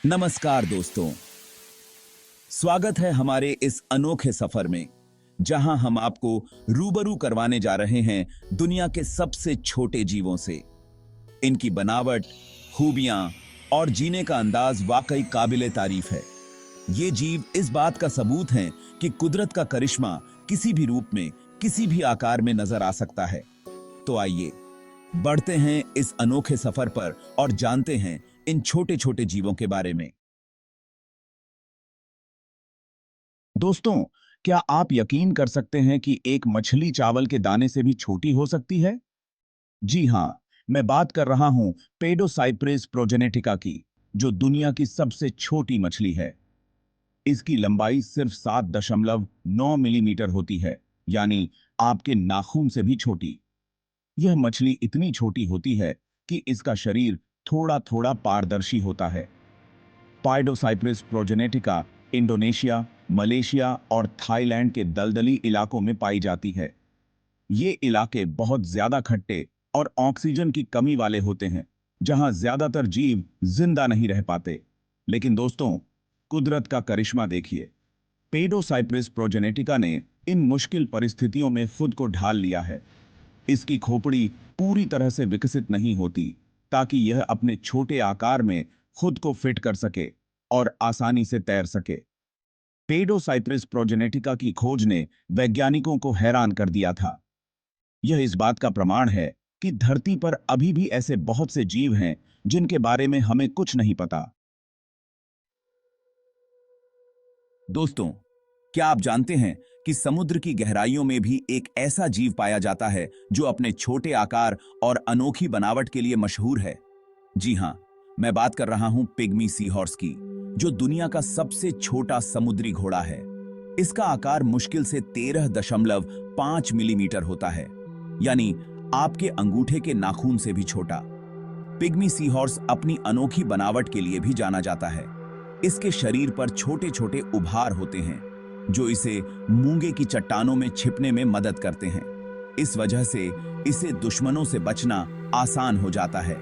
नमस्कार दोस्तों, स्वागत है हमारे इस अनोखे सफर में जहां हम आपको रूबरू करवाने जा रहे हैं दुनिया के सबसे छोटे जीवों से। इनकी बनावट, खूबियां और जीने का अंदाज वाकई काबिले तारीफ है। ये जीव इस बात का सबूत हैं कि कुदरत का करिश्मा किसी भी रूप में, किसी भी आकार में नजर आ सकता है। तो आइए बढ़ते हैं इस अनोखे सफर पर और जानते हैं इन छोटे छोटे जीवों के बारे में। दोस्तों, क्या आप यकीन कर सकते हैं कि एक मछली चावल के दाने से भी छोटी हो सकती है? जी हां, मैं बात कर रहा हूं पेडोसाइप्रिस प्रोजेनेटिका की, जो दुनिया की सबसे छोटी मछली है। इसकी लंबाई सिर्फ 7.9 मिलीमीटर होती है, यानी आपके नाखून से भी छोटी। यह मछली इतनी छोटी होती है कि इसका शरीर थोड़ा थोड़ा पारदर्शी होता है। पाइडोसाइप्रिस प्रोजेनेटिका इंडोनेशिया, मलेशिया और थाईलैंड के दलदली इलाकों में पाई जाती है। ये इलाके बहुत ज्यादा खट्टे और ऑक्सीजन की कमी वाले होते हैं, जहां ज्यादातर जीव जिंदा नहीं रह पाते। लेकिन दोस्तों, कुदरत का करिश्मा देखिए। पेडोसाइप्रिस प्रोजेनेटिका ने इन मुश्किल परिस्थितियों में खुद को ढाल लिया है। इसकी खोपड़ी पूरी तरह से विकसित नहीं होती, ताकि यह अपने छोटे आकार में खुद को फिट कर सके और आसानी से तैर सके। पेडोसाइप्रिस प्रोजेनेटिका की खोज ने वैज्ञानिकों को हैरान कर दिया था। यह इस बात का प्रमाण है कि धरती पर अभी भी ऐसे बहुत से जीव हैं जिनके बारे में हमें कुछ नहीं पता। दोस्तों, क्या आप जानते हैं कि समुद्र की गहराइयों में भी एक ऐसा जीव पाया जाता है जो अपने छोटे आकार और अनोखी बनावट के लिए मशहूर है? जी हां, मैं बात कर रहा हूं पिग्मी सी हॉर्स की, जो दुनिया का सबसे छोटा समुद्री घोड़ा है। इसका आकार मुश्किल से 13.5 मिलीमीटर होता है, यानी आपके अंगूठे के नाखून से भी छोटा। पिग्मी सी हॉर्स अपनी अनोखी बनावट के लिए भी जाना जाता है। इसके शरीर पर छोटे छोटे उभार होते हैं, जो इसे मूंगे की चट्टानों में छिपने में मदद करते हैं। इस वजह से इसे दुश्मनों से बचना आसान हो जाता है।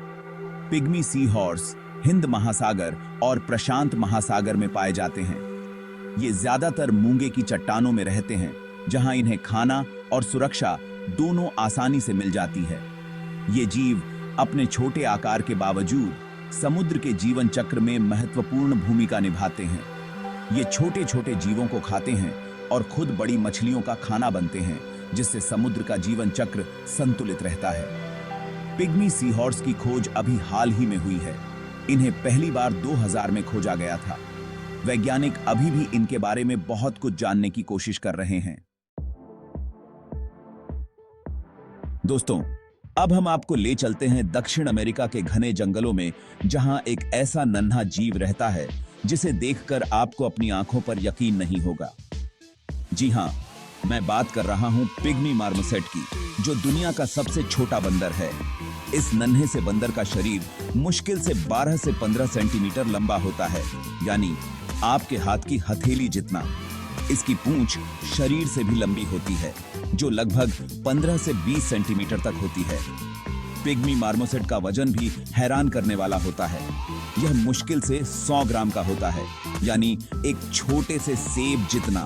पिग्मी सी हॉर्स हिंद महासागर और प्रशांत महासागर में पाए जाते हैं। ये ज्यादातर मूंगे की चट्टानों में रहते हैं, जहां इन्हें खाना और सुरक्षा दोनों आसानी से मिल जाती है। ये जीव अपने छोटे आकार के बावजूद समुद्र के जीवन चक्र में महत्वपूर्ण भूमिका निभाते हैं। ये छोटे छोटे जीवों को खाते हैं और खुद बड़ी मछलियों का खाना बनते हैं, जिससे समुद्र का जीवन चक्र संतुलित रहता है। पिग्मी सी हॉर्स की खोज अभी हाल ही में हुई है। इन्हें पहली बार 2000 में खोजा गया था। वैज्ञानिक अभी भी इनके बारे में बहुत कुछ जानने की कोशिश कर रहे हैं। दोस्तों, अब हम आपको ले चलते हैं दक्षिण अमेरिका के घने जंगलों में, जहां एक ऐसा नन्हा जीव रहता है जिसे देखकर आपको अपनी आंखों पर यकीन नहीं होगा। जी हां, मैं बात कर रहा हूं पिग्मी मार्मोसेट की, जो दुनिया का सबसे छोटा बंदर है। इस नन्हे से बंदर का शरीर मुश्किल से 12 से 15 सेंटीमीटर लंबा होता है, यानी आपके हाथ की हथेली जितना। इसकी पूंछ शरीर से भी लंबी होती है, जो लगभग 15 से 20 सेंटीमीटर तक होती है। पिग्मी मार्मोसेट का वजन भी हैरान करने वाला होता है। यह मुश्किल से 100 ग्राम का होता है, यानी एक छोटे से सेब जितना।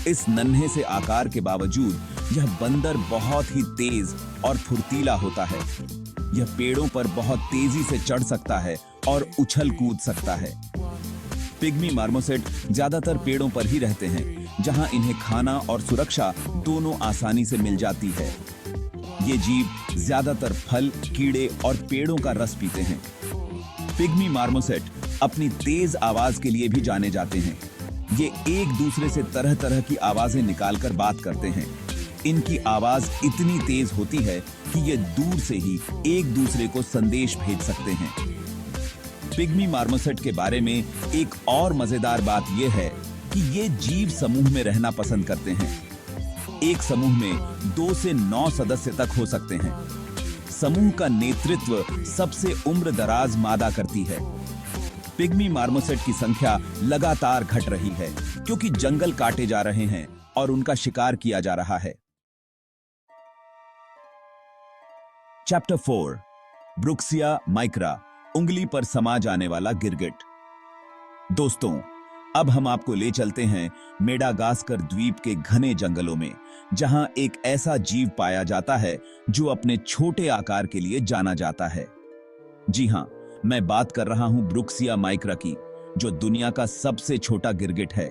इस नन्हे से आकार के बावजूद यह बंदर बहुत ही तेज और फुर्तीला होता है। यह पेड़ों पर बहुत तेजी से चढ़ सकता है और उछल कूद सकता है। पिग्मी मार्मोसेट ज्यादातर पेड़ों पर ही रहते हैं, जहां इन्हें खाना और सुरक्षा दोनों आसानी से मिल जाती है। ये जीव ज्यादातर फल, कीड़े और पेड़ों का रस पीते हैं। पिग्मी मार्मोसेट अपनी तेज आवाज के लिए भी जाने जाते हैं। ये एक दूसरे से तरह तरह की आवाजें निकालकर बात करते हैं। इनकी आवाज इतनी तेज होती है कि ये दूर से ही एक दूसरे को संदेश भेज सकते हैं। पिग्मी मार्मोसेट के बारे में एक और मजेदार बात यह है कि ये जीव समूह में रहना पसंद करते हैं। एक समूह में 2 से 9 सदस्य तक हो सकते हैं। समूह का नेतृत्व सबसे उम्र दराज मादा करती है। पिग्मी मार्मोसेट की संख्या लगातार घट रही है, क्योंकि जंगल काटे जा रहे हैं और उनका शिकार किया जा रहा है। चैप्टर 4, ब्रुक्सिया माइक्रा, उंगली पर समा जाने वाला गिरगिट। दोस्तों, अब हम आपको ले चलते हैं मेडागास्कर द्वीप के घने जंगलों में, जहां एक ऐसा जीव पाया जाता है जो अपने छोटे आकार के लिए जाना जाता है। जी हां, मैं बात कर रहा हूं ब्रुक्सिया माइक्रा की, जो दुनिया का सबसे छोटा गिरगिट है।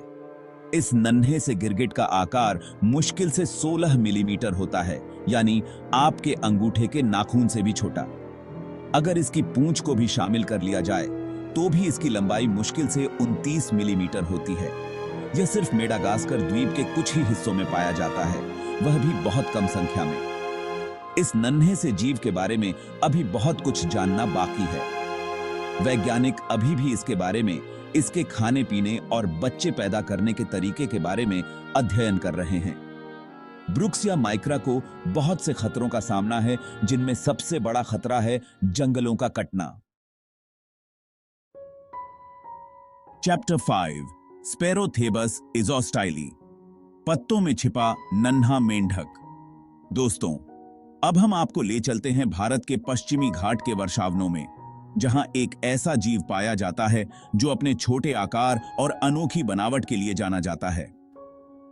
इस नन्हे से गिरगिट का आकार मुश्किल से 16 मिलीमीटर होता है, यानी आपके अंगूठे के नाखून से भी छोटा। अगर इसकी पूंछ को भी शामिल कर लिया जाए तो भी इसकी लंबाई मुश्किल से 29 मिलीमीटर होती है। यह सिर्फ मेडागास्कर द्वीप के कुछ ही हिस्सों में पाया जाता है, वह भी बहुत कम संख्या में। इस नन्हे से जीव के बारे में अभी बहुत कुछ जानना बाकी है। वैज्ञानिक अभी भी इसके बारे में, इसके खाने पीने और बच्चे पैदा करने के तरीके के बारे में अध्ययन कर रहे हैं। ब्रुक्सिया माइक्रा को बहुत से खतरों का सामना है, जिनमें सबसे बड़ा खतरा है जंगलों का कटना। चैप्टर 5, स्पेरोथेबस इज़ोस्टाइली, पत्तों में छिपा नन्हा मेंढक। दोस्तों, अब हम आपको ले चलते हैं भारत के पश्चिमी घाट के वर्षावनों में, जहां एक ऐसा जीव पाया जाता है जो अपने छोटे आकार और अनोखी बनावट के लिए जाना जाता है।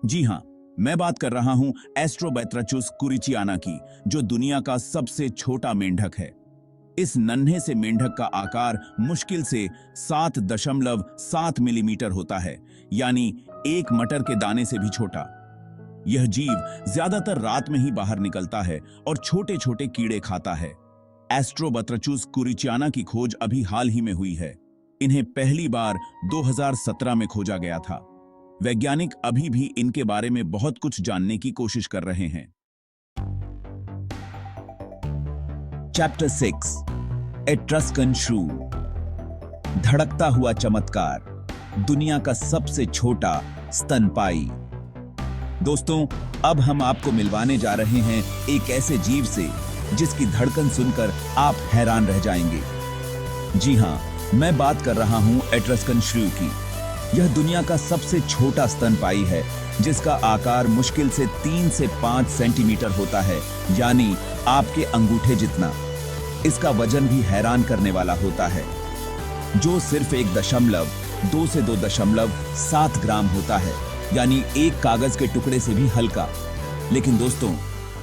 जी हां, मैं बात कर रहा हूं एस्ट्रोबैथ्रचुस कुरिचियाना की, जो दुनिया का सबसे छोटा मेंढक है। इस नन्हे से मेंढक का आकार मुश्किल से 7.7 मिलीमीटर होता है, यानी एक मटर के दाने से भी छोटा। यह जीव ज्यादातर रात में ही बाहर निकलता है और छोटे छोटे कीड़े खाता है। एस्ट्रोबैथ्रचुस कुरिचियाना की खोज अभी हाल ही में हुई है। इन्हें पहली बार 2017 में खोजा गया था। वैज्ञानिक अभी भी इनके बारे में बहुत कुछ जानने की कोशिश कर रहे हैं। चैप्टर 6, एट्रस्कन श्रू, धड़कता हुआ चमत्कार, दुनिया का सबसे छोटा स्तनपाई। दोस्तों, अब हम आपको मिलवाने जा रहे हैं एक ऐसे जीव से जिसकी धड़कन सुनकर आप हैरान रह जाएंगे। जी हां, मैं बात कर रहा हूं एट्रस्कन श्रू की। यह दुनिया का सबसे छोटा स्तनपाई है, जिसका आकार मुश्किल से 3 से 5 सेंटीमीटर होता है, यानी आपके अंगूठे जितना। इसका वजन भी हैरान करने वाला होता है, जो सिर्फ 1.2 से 2.7 ग्राम होता है, यानी एक कागज के टुकड़े से भी हल्का। लेकिन दोस्तों,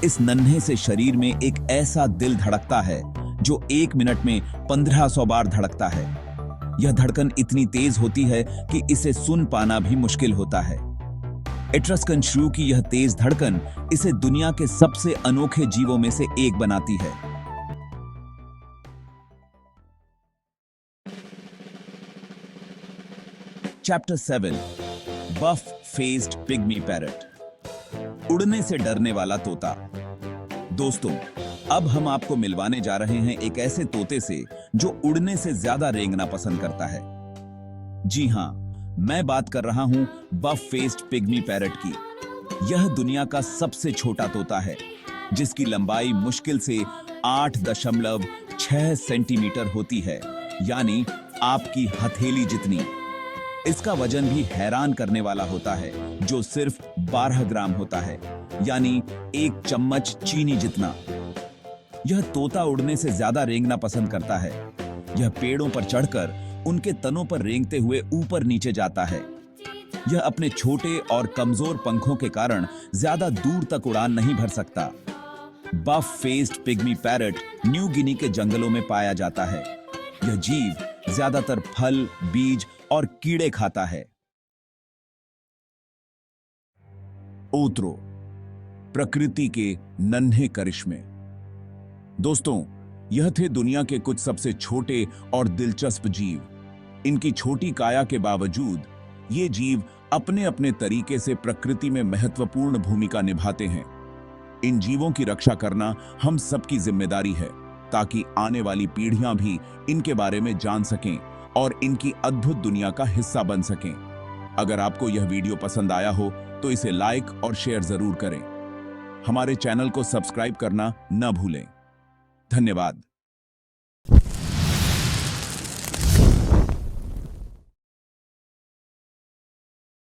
इस नन्हे से शरीर में एक ऐसा दिल धड़कता है जो 1 मिनट में 1500 बार धड़कता है। यह धड़कन इतनी तेज होती है कि इसे सुन पाना भी मुश्किल होता है। एट्रस्कन श्रू की यह तेज धड़कन इसे दुनिया के सबसे अनोखे जीवों में से एक बनाती है। चैप्टर 7, बफ फेस्ड पिग्मी पैरट, उड़ने से डरने वाला तोता। दोस्तों, अब हम आपको मिलवाने जा रहे हैं एक ऐसे तोते से जो उड़ने से ज्यादा रेंगना पसंद करता है। जी हां, मैं बात कर रहा हूं बफ फेस्ड पिग्मी पैरट की। यह दुनिया का सबसे छोटा तोता है, जिसकी लंबाई मुश्किल से 8.6 सेंटीमीटर होती है, यानी आपकी हथेली जितनी। इसका वजन भी हैरान करने वाला होता है, जो सिर्फ 12 ग्राम होता है, यानी एक चम्मच चीनी जितना। यह तोता उड़ने से ज्यादा रेंगना पसंद करता है। यह पेड़ों पर चढ़कर उनके तनों पर रेंगते हुए ऊपर नीचे जाता है। यह अपने छोटे और कमजोर पंखों के कारण ज्यादा दूर तक उड़ान नहीं भर सकता। Buff faced pygmy parrot New Guinea के जंगलों में पाया जाता है। यह जीव ज्यादातर फल, बीज और कीड़े खाता है। ओत्रो, प्रकृति के नन्हे करिश्मे। दोस्तों, यह थे दुनिया के कुछ सबसे छोटे और दिलचस्प जीव। इनकी छोटी काया के बावजूद ये जीव अपने अपने तरीके से प्रकृति में महत्वपूर्ण भूमिका निभाते हैं। इन जीवों की रक्षा करना हम सबकी जिम्मेदारी है, ताकि आने वाली पीढ़ियां भी इनके बारे में जान सकें और इनकी अद्भुत दुनिया का हिस्सा बन सकें। अगर आपको यह वीडियो पसंद आया हो तो इसे लाइक और शेयर जरूर करें। हमारे चैनल को सब्सक्राइब करना न भूलें। धन्यवाद।